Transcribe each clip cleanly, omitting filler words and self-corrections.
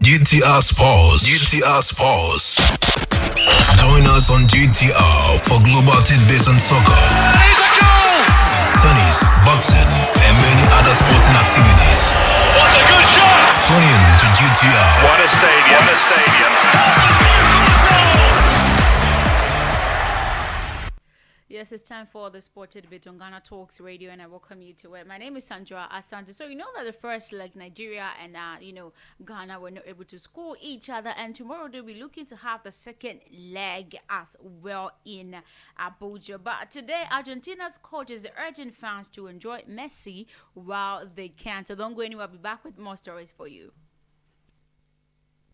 GTR Sports. GTR Sports. Join us on GTR for global tidbits on soccer, It's a goal! tennis, boxing, and many other sporting activities. What a good shot! Tune in to GTR. What a stadium! What a stadium! Yes, it's time for the Sport Tidbit on Ghana Talks Radio, and I welcome you to it. My name is Sandra Asante. So you know that the first leg, Nigeria and Ghana were not able to score each other, and tomorrow they'll be looking to have the second leg as well in Abuja. But today, Argentina's coach is urging fans to enjoy Messi while they can. So don't go anywhere. I'll be back with more stories for you.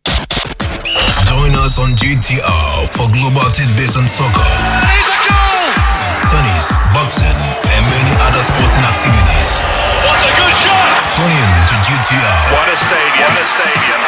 Join us on GTR for global tidbits on soccer, It's a goal! tennis, boxing, and many other sporting activities. What a good shot! Tune in to GTR. What a stadium! What a stadium!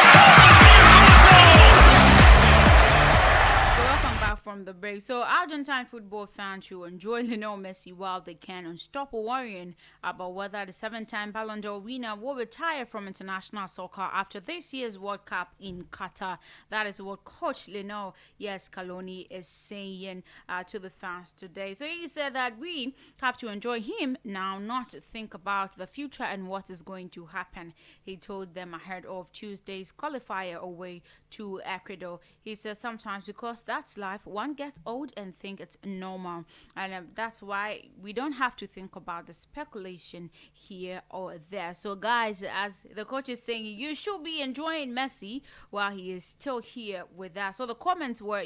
Welcome back from the break. So Argentine football fans should enjoy Lionel Messi while they can and stop worrying about whether the seven-time Ballon d'Or winner will retire from international soccer after this year's World Cup in Qatar. That is what coach Lionel Scaloni is saying to the fans today. So he said that we have to enjoy him now, not think about the future and what is going to happen. He told them ahead of Tuesday's qualifier away to Ecuador. He said sometimes because that's life, one gets old and think it's normal, and that's why we don't have to think about the speculation here or there. So guys, as the coach is saying, you should be enjoying Messi while he is still here with us. So the comments were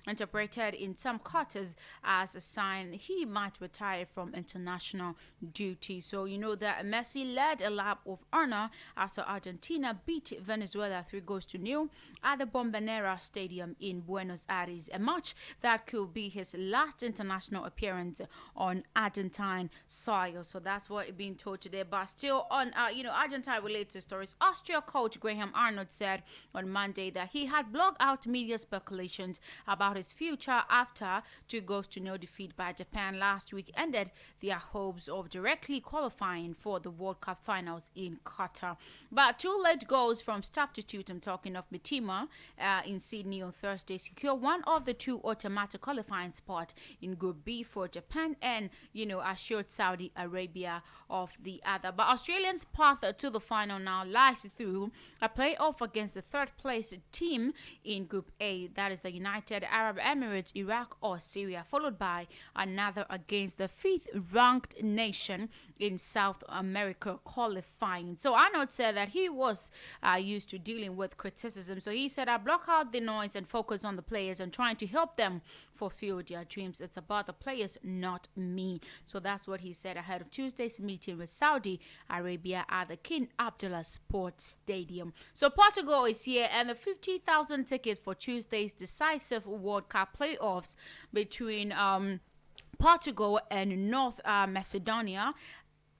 interpreted in some quarters as a sign he might retire from international duty. So you know that Messi led a lap of honor after Argentina beat Venezuela 3-0 at the Bombonera Stadium in Buenos Aires, a match that could be his last international appearance on Argentine soil. So that's what is being told today. But still on Argentine related stories, Austria coach Graham Arnold said on Monday that he had blocked out media speculations about his future after 2-0 defeat by Japan last week ended their hopes of directly qualifying for the World Cup finals in Qatar. But two late goals from substitute, I'm talking of Mitima in Sydney on Thursday, secure one of the two automatic qualifying spot in Group B for Japan and assured Saudi Arabia of the other. But Australians' path to the final now lies through a playoff against the third place team in Group A, that is the United Arab Emirates, Iraq or Syria, followed by another against the fifth ranked nation in South America qualifying. So Arnold said that he was used to dealing with criticism. So he said, I block out the noise and focus on the players and trying to help them fulfill their dreams. It's about the players, not me. So that's what he said ahead of Tuesday's meeting with Saudi Arabia at the King Abdullah Sports Stadium. So Portugal is here, and the 50,000 tickets for Tuesday's decisive World Cup playoffs between Portugal and North Macedonia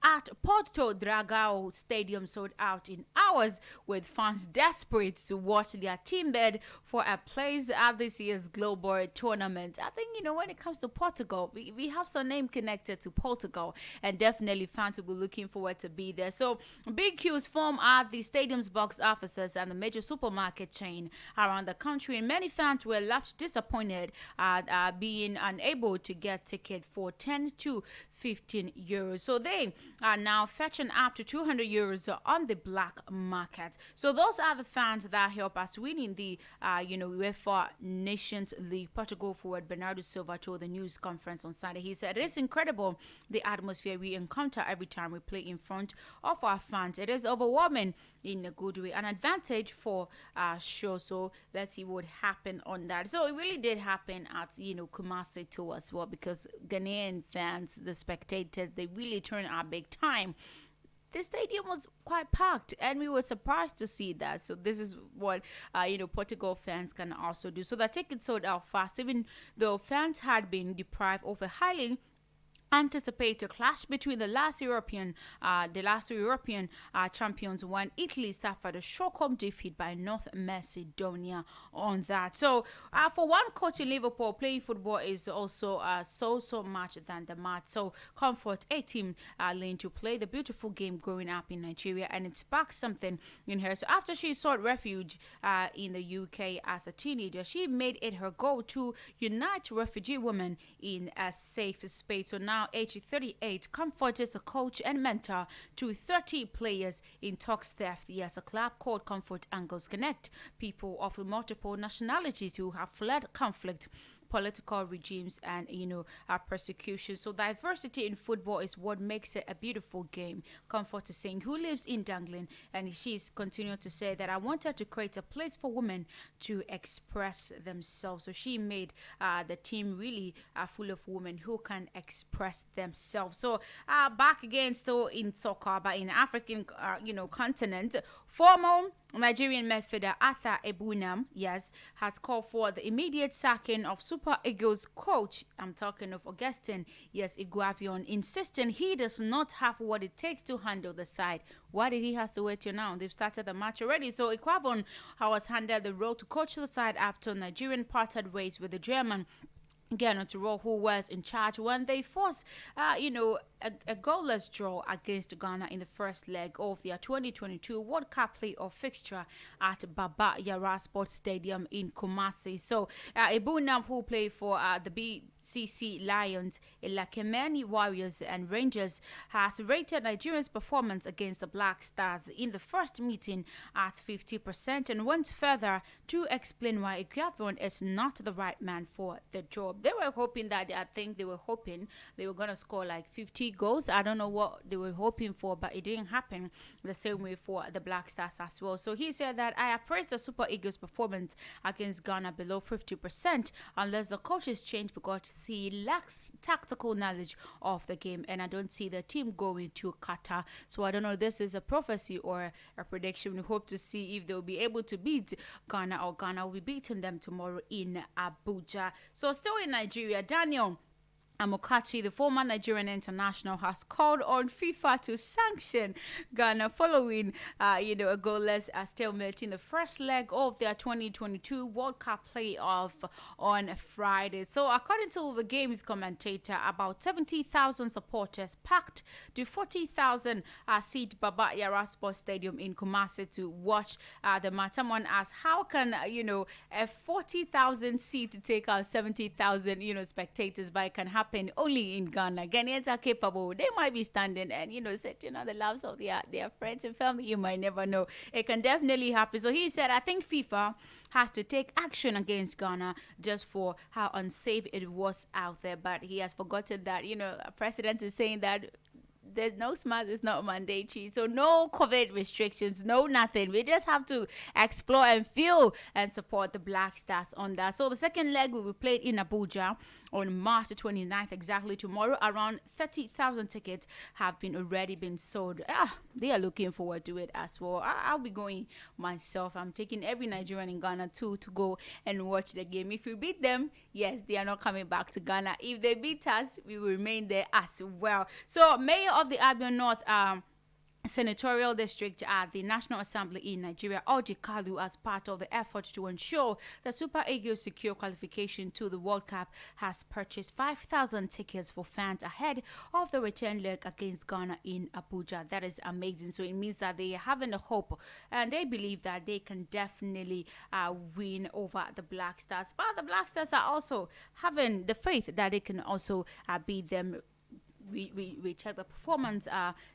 at Porto Dragao Stadium sold out in hours, with fans desperate to watch their team bid for a place at this year's global tournament. I think, when it comes to Portugal, we have some name connected to Portugal, and definitely fans will be looking forward to be there. So big queues form at the stadium's box offices and the major supermarket chain around the country, and many fans were left disappointed at being unable to get tickets for 10 to 15 euros. So they are now fetching up to 200 euros on the black market. So those are the fans that help us winning the UEFA Nations League. Portugal forward Bernardo Silva told the news conference on Sunday. He said, "It's incredible the atmosphere we encounter every time we play in front of our fans. It is overwhelming in a good way, an advantage for sure." So let's see what happened on that. So it really did happen at Kumasi too as well, because Ghanaian fans, the spectators, they really turned out big time. The stadium was quite packed, and we were surprised to see that. So this is what Portugal fans can also do. So the tickets sold out fast, even though fans had been deprived of a highly anticipate a clash between the last European champions when Italy suffered a shock home defeat by North Macedonia on that. So, for one coach in Liverpool, playing football is also so much than the match. So, comfort a team learned to play the beautiful game growing up in Nigeria, and it sparked something in her. So, after she sought refuge in the UK as a teenager, she made it her goal to unite refugee women in a safe space. So now, age 38, Comfort is a coach and mentor to 30 players in talks theft. Yes, a club called Comfort Angles Connect people of multiple nationalities who have fled conflict, political regimes, and persecution. So diversity in football is what makes it a beautiful game. Comfort is saying, who lives in Dangling, and she's continuing to say that I wanted to create a place for women to express themselves. So she made the team really full of women who can express themselves. So back again, still in soccer, but in African continent, former Nigerian midfielder Arthur Ebunam, yes, has called for the immediate sacking of Super Eagles coach. I'm talking of Augustine, yes, Eguavoen, insisting he does not have what it takes to handle the side. Why did he have to wait till now? They've started the match already. So Eguavoen was handed the role to coach the side after Nigerian parted ways with the German Gernot Rohr, who was in charge when they forced, a goalless draw against Ghana in the first leg of their 2022 World Cup playoff fixture at GTR Sports Stadium in Kumasi. So, Ebunam, who played for the BCC Lions, Ilakemeni Warriors and Rangers, has rated Nigeria's performance against the Black Stars in the first meeting at 50% and went further to explain why Eguavoen is not the right man for the job. They were hoping that, they were going to score like 50 goals. I don't know what they were hoping for, but it didn't happen the same way for the Black Stars as well. So he said that I appraised the Super Eagles performance against Ghana below 50% unless the coaches change, because he lacks tactical knowledge of the game, and I don't see the team going to Qatar. So I don't know if this is a prophecy or a prediction. We hope to see if they'll be able to beat Ghana, or Ghana will be beating them tomorrow in Abuja. So still in Nigeria, Daniel Amokachi, the former Nigerian international, has called on FIFA to sanction Ghana following, a goalless stalemate in the first leg of their 2022 World Cup playoff on Friday. So, according to the game's commentator, about 70,000 supporters packed the 40,000 seat Baba Yara Sports Stadium in Kumasi to watch the match. Someone asked, how can a 40,000 seat take out 70,000 spectators, but it can happen only in Ghana. Ghanaians are capable. They might be standing and sitting on the laps of their friends and family. You might never know. It can definitely happen. So he said, I think FIFA has to take action against Ghana just for how unsafe it was out there. But he has forgotten that a president is saying that there's no smart, it's not mandatory. So no COVID restrictions, no nothing. We just have to explore and feel and support the Black Stars on that. So the second leg will be played in Abuja on March 29th, exactly tomorrow. Around 30,000 tickets have already been sold. They are looking forward to it as well. I'll be going myself. I'm taking every Nigerian in Ghana too to go and watch the game. If we beat them, yes, they are not coming back to Ghana. If they beat us, we will remain there as well. So Mayor of the Abia North Senatorial District at the National Assembly in Nigeria, Orji Kalu, as part of the effort to ensure the Super Eagles secure qualification to the World Cup, has purchased 5,000 tickets for fans ahead of the return leg against Ghana in Abuja. That is amazing. So it means that they are having a hope and they believe that they can definitely win over the Black Stars. But the Black Stars are also having the faith that they can also beat them. We checked the performance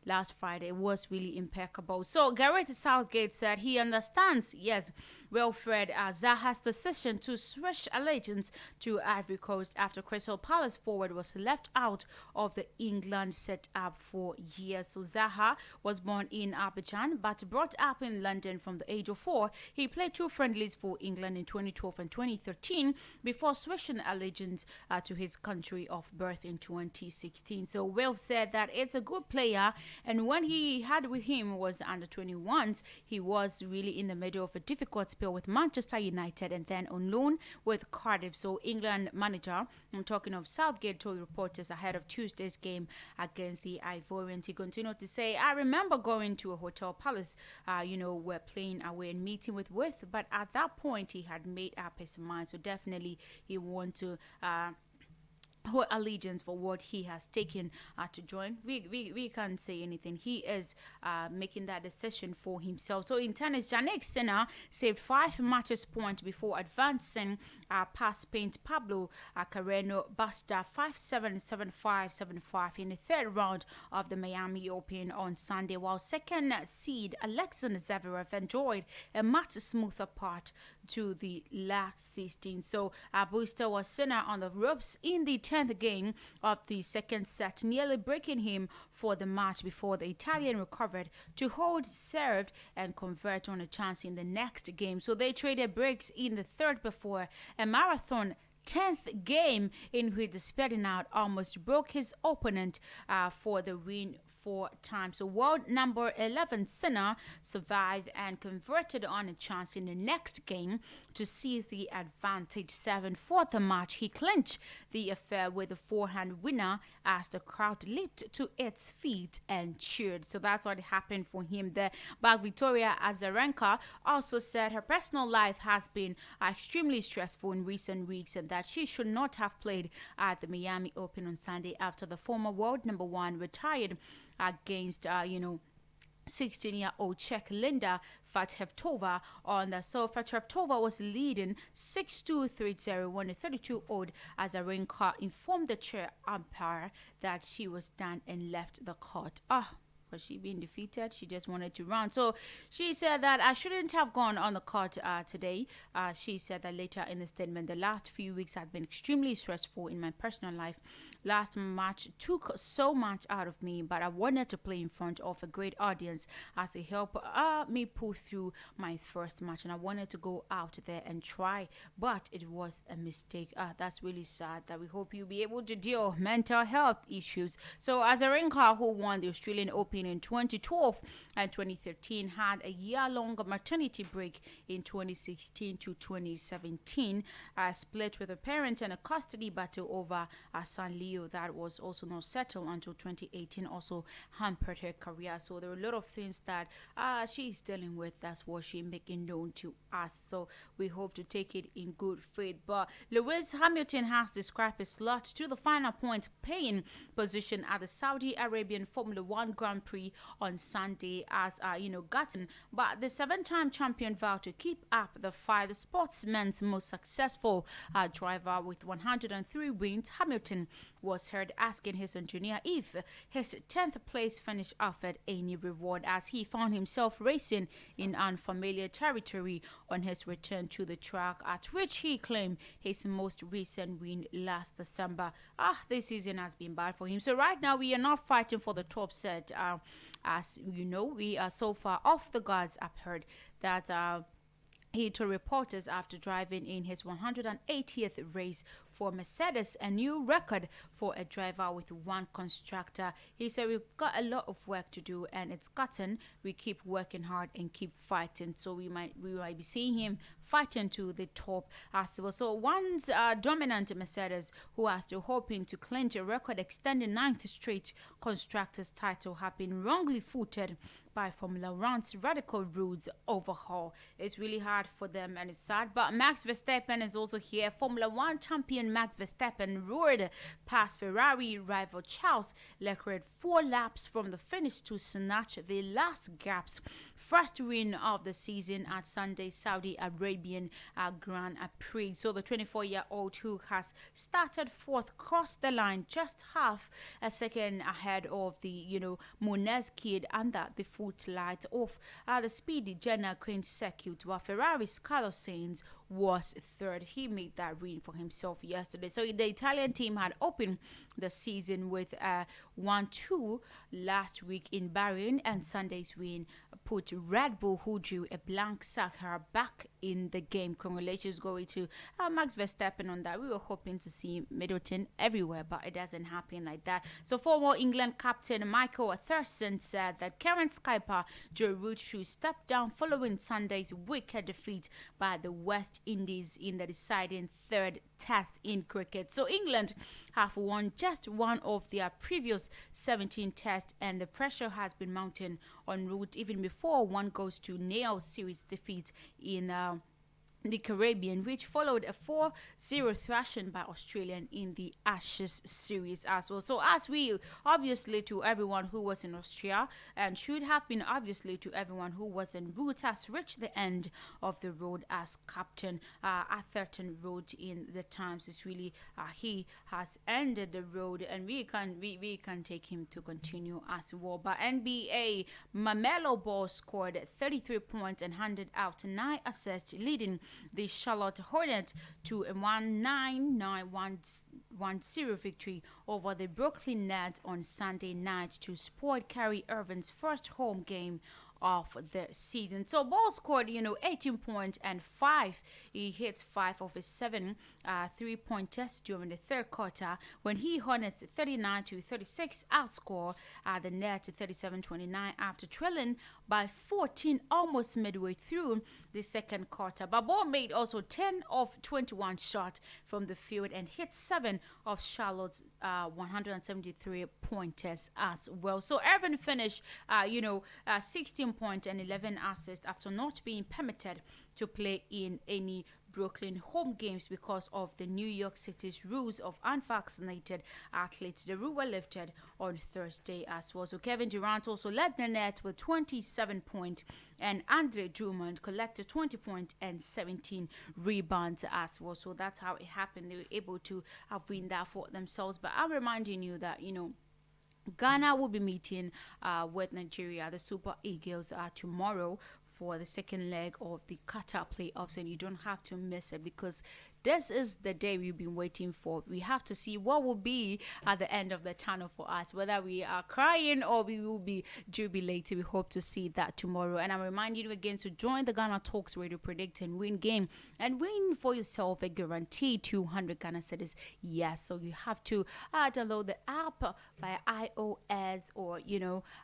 last Friday. It was really impeccable. So Gareth Southgate said he understands, yes, Wilfred Zaha's decision to switch allegiance to Ivory Coast after Crystal Palace forward was left out of the England setup for years. So Zaha was born in Abidjan but brought up in London from the age of 4. He played 2 friendlies for England in 2012 and 2013 before switching allegiance to his country of birth in 2016. So So Will said that it's a good player, and when he had with him was under 21s, he was really in the middle of a difficult spell with Manchester United and then on loan with Cardiff. So England manager, I'm talking of Southgate, told reporters ahead of Tuesday's game against the Ivorians. He continued to say, I remember going to a hotel palace, we're playing away and meeting with Worth, but at that point he had made up his mind. So definitely he want to whole allegiance for what he has taken to join. We can't say anything. He is making that decision for himself. So in tennis, Jannik Sinner saved 5 matches point before advancing past Spain's Pablo Carreno Busta 5-7, 7-5, 7-5 in the third round of the Miami Open on Sunday, while second seed Alexander Zverev enjoyed a much smoother part to the last 16. So Busta was Sinner on the ropes in the 10th game of the second set, nearly breaking him for the match before the Italian recovered to hold, served, and convert on a chance in the next game. So they traded breaks in the third before a marathon 10th game in which the spreading out almost broke his opponent for the win 4 times. So world number 11 Sinner survived and converted on a chance in the next game to seize the advantage 7-4 the match. He clinched the affair with a forehand winner as the crowd leaped to its feet and cheered. So that's what happened for him there. But Victoria Azarenka also said her personal life has been extremely stressful in recent weeks and that she should not have played at the Miami Open on Sunday after the former world number 1 retired against 16-year-old Czech Linda Fatevtova on the. So Fatevtova was leading 6-2, 3-0 when the 32-year-old Azarenka informed the chair umpire that she was done and left the court. Was she being defeated? She just wanted to run. So she said that I shouldn't have gone on the court today. She said that later in the statement, the last few weeks had been extremely stressful in my personal life. Last match took so much out of me, but I wanted to play in front of a great audience as a help me pull through my first match, and I wanted to go out there and try, but it was a mistake. That's really sad. That we hope you'll be able to deal with mental health issues. So Azarenka, who won the Australian Open in 2012 and 2013, had a year-long maternity break in 2016 to 2017, split with a parent and a custody battle over son Leo that was also not settled until 2018, also hampered her career. So there are a lot of things that she's dealing with. That's what she's making known to us. So we hope to take it in good faith. But Lewis Hamilton has described his slot to the final point paying position at the Saudi Arabian Formula One Grand Prix on Sunday as gotten. But the 7-time champion vowed to keep up the fight. The sportsman's most successful driver with 103 wins, Hamilton was heard asking his engineer if his 10th place finish offered any reward, as he found himself racing in unfamiliar territory on his return to the track, at which he claimed his most recent win last December. This season has been bad for him. So right now we are not fighting for the top set. As you know, we are so far off the guards. I've heard that he told reporters after driving in his 180th race for Mercedes, a new record for a driver with one constructor. He said, we've got a lot of work to do and it's gotten. We keep working hard and keep fighting. So we might be seeing him fighting to the top as well. So once dominant Mercedes, who are still hoping to clinch a record extending 9th straight constructors title, have been wrongly footed by Formula One's radical rules overhaul. It's really hard for them and it's sad. But Max Verstappen is also here. Formula One champion Max Verstappen roared past Ferrari rival Charles Leclerc 4 laps from the finish to snatch the last gap's first win of the season at Sunday's Saudi Arabian Grand Prix. So the 24-year-old, who has started 4th, crossed the line just half a second ahead of the Munez kid under the footlights of the speedy Jeddah Cringe circuit, while Ferrari's Carlos Sainz was third. He made that win for himself yesterday. So the Italian team had opened the season with 1-2 last week in Bahrain, and Sunday's win put Red Bull, who drew a blank Zaha, back in the game. Congratulations going to Max Verstappen on that. We were hoping to see Middleton everywhere, but it doesn't happen like that. So former England captain Michael Thurston said that current skipper Joe Root should step down following Sunday's wicked defeat by the West Indies in the deciding third test in cricket. So England have won just one of their previous 17 tests, and the pressure has been mounting on Root even before one goes to nail series defeat in the Caribbean, which followed a 4-0 thrashing by Australia in the Ashes series as well. So as we obviously to everyone who was in Austria, and should have been obviously to everyone who was in Root, has reached the end of the road as captain. Atherton wrote in the Times, it's really he has ended the road, and we can take him to continue as well. But NBA, Mamelo Ball scored 33 points and handed out 9 assists, leading the Charlotte Hornets to a 1-9-1-0 victory over the Brooklyn Nets on Sunday night to spoil Kyrie Irving's first home game of the season. So Ball scored 18 points and 5. He hits 5 of his 7 3-pointers during the third quarter when he Hornets 39-36 outscore the Nets 37-29 after trailing by 14 almost midway through the second quarter. But Ball made also 10 of 21 shots from the field and hit 7 of Charlotte's 173 pointers as well. So Irving finished 16 points and 11 assists after not being permitted to play in any Brooklyn home games because of the New York City's rules of unvaccinated athletes. The rule were lifted on Thursday as well. So Kevin Durant also led the Nets with 27 points, and Andre Drummond collected 20 points and 17 rebounds as well. So that's how it happened. They were able to win that for themselves. But I'm reminding you that, Ghana will be meeting with Nigeria, the Super Eagles, tomorrow for the second leg of the Qatar playoffs, and you don't have to miss it because this is the day we've been waiting for. We have to see what will be at the end of the tunnel for us, whether we are crying or we will be jubilating. We hope to see that tomorrow. And I'm reminding you again to join the Ghana Talks Radio Predict and Win game and win for yourself a guaranteed 200 Ghana cedis. Yes, so you have to download the app via iOS or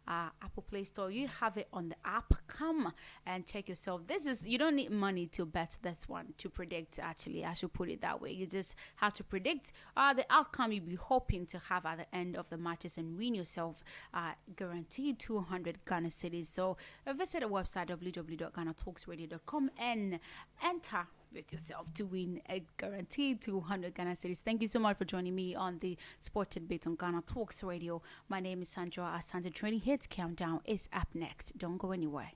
Apple Play Store. You have it on the app. Come and check yourself. You don't need money to bet this one, to predict. Actually, I should put it that way. You just have to predict the outcome you'll be hoping to have at the end of the matches and win yourself guaranteed 200 Ghana cedis. So visit the website www.ghanatalksradio.com and enter with yourself to win a guaranteed 200 Ghana cedis. Thank you so much for joining me on the Sport Tidbits on Ghana Talks Radio. My name is Sandra Asante. Training Hits Countdown is up next. Don't go anywhere.